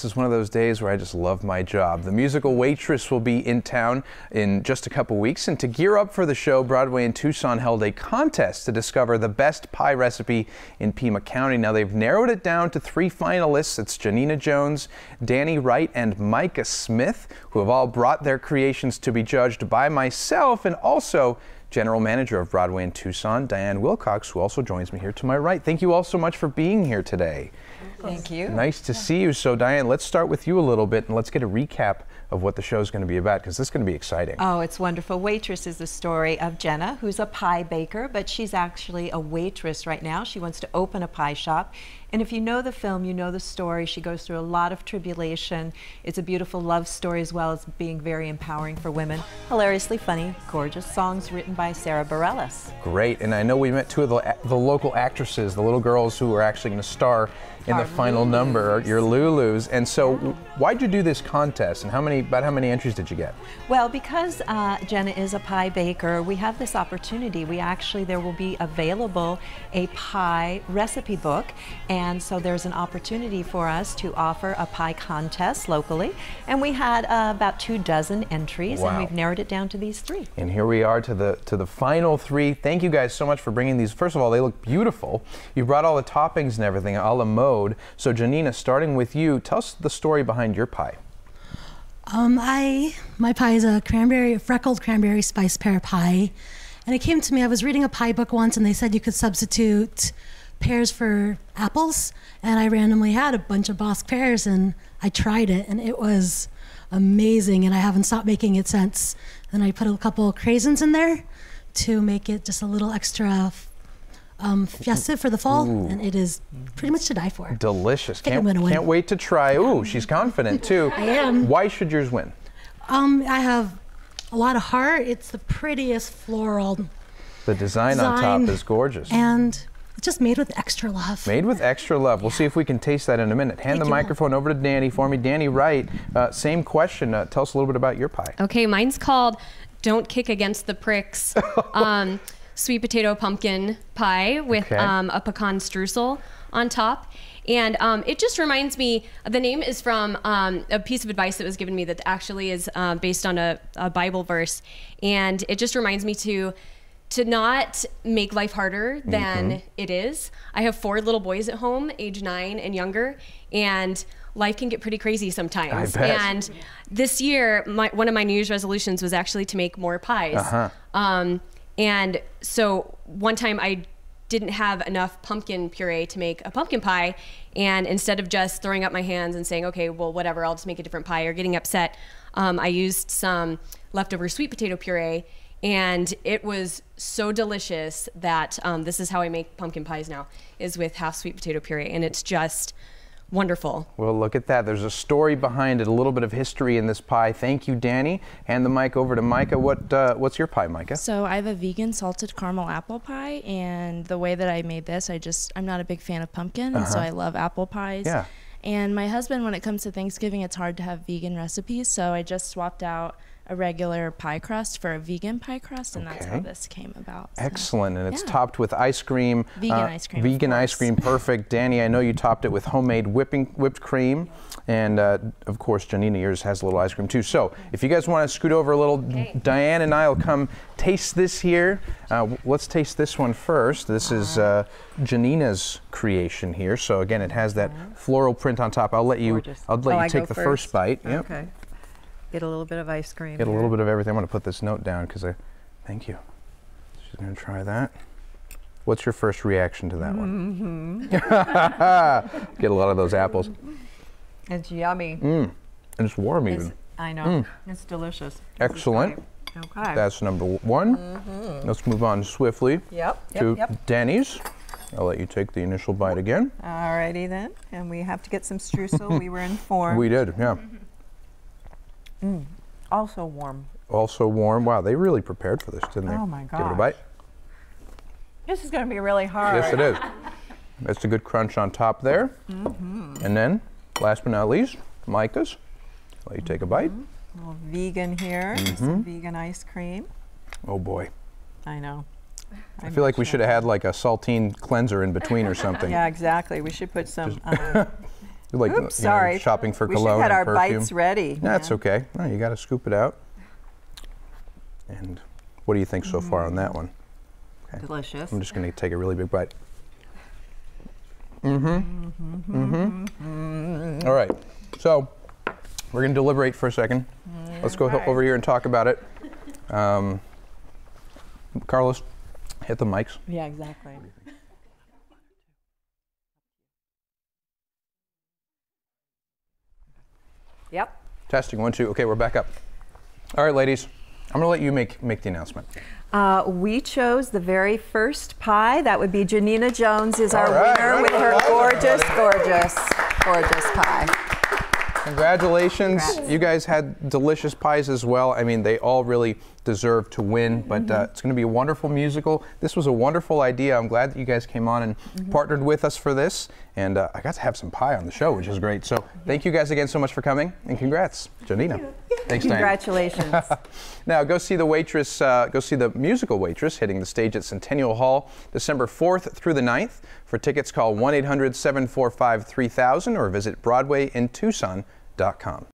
This is one of those days where I just love my job. The musical Waitress will be in town in just a couple weeks, and to gear up for the show, Broadway in Tucson held a contest to discover the best pie recipe in Pima County. Now they've narrowed it down to 3 finalists. It's Janina Jones, Danny Wright, and Micah Smith, who have all brought their creations to be judged by myself and also General Manager of Broadway in Tucson, Diane Willcox, who also joins me here to my right. Thank you all so much for being here today. Thank you. Nice to see you. So Diane, let's start with you a little bit and let's get a recap of what the show is going to be about, because this is going to be exciting. Oh, it's wonderful. Waitress is the story of Jenna, who's a pie baker, but she's actually a waitress right now. She wants to open a pie shop. And if you know the film, you know the story. She goes through a lot of tribulation. It's a beautiful love story as well as being very empowering for women. Hilariously funny, gorgeous songs written by Sarah Bareilles. Great. And I know we met 2 of the local actresses, the little girls who are actually going to star in the final number, your Lulus. And so why'd you do this contest, and about how many entries did you get? Well, because Jenna is a pie baker, we have this opportunity. There will be available a pie recipe book, and so there's an opportunity for us to offer a pie contest locally. And we had about 24 entries, and we've narrowed it down to these 3. And here we are to the final 3. Thank you guys so much for bringing these. First of all, they look beautiful. You brought all the toppings and everything a la mode. So Janina, starting with you, tell us the story behind your pie. My pie is a freckled cranberry spice pear pie, and it came to me. I was reading a pie book once, and they said you could substitute pears for apples, and I randomly had a bunch of Bosc pears, and I tried it, and it was amazing, and I haven't stopped making it since. Then I put a couple craisins in there to make it just a little extra festive for the fall. Ooh. And it is pretty much to die for. Delicious. Can't wait to try. Ooh, she's confident too. I am. Why should yours win? I have a lot of heart. It's the prettiest floral. The design on top is gorgeous. And it's just made with extra love. Made with extra love. We'll see if we can taste that in a minute. Hand the microphone over to Danny for me. Danny Wright, same question. Tell us a little bit about your pie. Okay, mine's called Don't Kick Against the Pricks. Sweet potato pumpkin pie with a pecan streusel on top. And it just reminds me, the name is from a piece of advice that was given me that actually is based on a Bible verse. And it just reminds me to not make life harder than it is. I have 4 little boys at home, age 9 and younger, and life can get pretty crazy sometimes. I bet. And this year, one of my New Year's resolutions was actually to make more pies. And so one time I didn't have enough pumpkin puree to make a pumpkin pie, and instead of just throwing up my hands and saying, okay, well, whatever, I'll just make a different pie, or getting upset, I used some leftover sweet potato puree, and it was so delicious that this is how I make pumpkin pies now, is with half sweet potato puree, and it's just wonderful. Well, look at that. There's a story behind it, a little bit of history in this pie. Thank you, Danny. Hand the mic over to Micah. What's your pie, Micah? So I have a vegan salted caramel apple pie, and the way that I made this, I'm not a big fan of pumpkin, and so I love apple pies. Yeah. And my husband, when it comes to Thanksgiving, it's hard to have vegan recipes, so I just swapped out a regular pie crust for a vegan pie crust, and that's how this came about. So. Excellent, and it's topped with ice cream. Vegan ice cream. Vegan ice cream, perfect. Danny, I know you topped it with homemade whipped cream, and of course, Janina, yours has a little ice cream too. So, if you guys want to scoot over a little, Diane and I will come taste this here. Let's taste this one first. This is Janina's creation here. So again, it has that floral print on top. I'll let you take the first bite. Okay. Yep. Get a little bit of ice cream. Get a little bit of everything. I'm going to put this note down because thank you. She's going to try that. What's your first reaction to that one? Get a lot of those apples. It's yummy. And it's warm even. I know. It's delicious. Excellent. Okay. That's number 1. Let's move on swiftly to Danny's. I'll let you take the initial bite again. Alrighty then. And we have to get some streusel. We were informed. We did, yeah. Also warm. Also warm. Wow, they really prepared for this, didn't they? Oh my God. Give it a bite. This is going to be really hard. Yes, it is. That's a good crunch on top there. And then, last but not least, Micah's. I'll let you take a bite. A little vegan here. Some vegan ice cream. Oh boy. I know. I feel like we should have had like a saltine cleanser in between or something. Yeah, exactly. We should put some Like, Oops, sorry. Shopping for we cologne should have had and our perfume. bites ready. That's okay. No, you got to scoop it out. And what do you think so far on that one? Okay. Delicious. I'm just going to take a really big bite. All right. So we're going to deliberate for a second. Let's go over here and talk about it. Carlos, hit the mics. Yeah, exactly. Yep. Testing, 1, 2. Okay, we're back up. All right, ladies, I'm going to let you make the announcement. We chose the very first pie. That would be Janina Jones is our right, winner with her gorgeous pie. Congratulations. Congrats. You guys had delicious pies as well. I mean, they all really deserve to win, but it's going to be a wonderful musical. This was a wonderful idea. I'm glad that you guys came on and partnered with us for this. And I got to have some pie on the show, which is great. So thank you guys again so much for coming, and congrats, Janina. Thanks, Diane. Congratulations. Now go see the Waitress, go see the musical Waitress hitting the stage at Centennial Hall December 4th through the 9th. For tickets, call 1-800-745-3000 or visit BroadwayInTucson.com.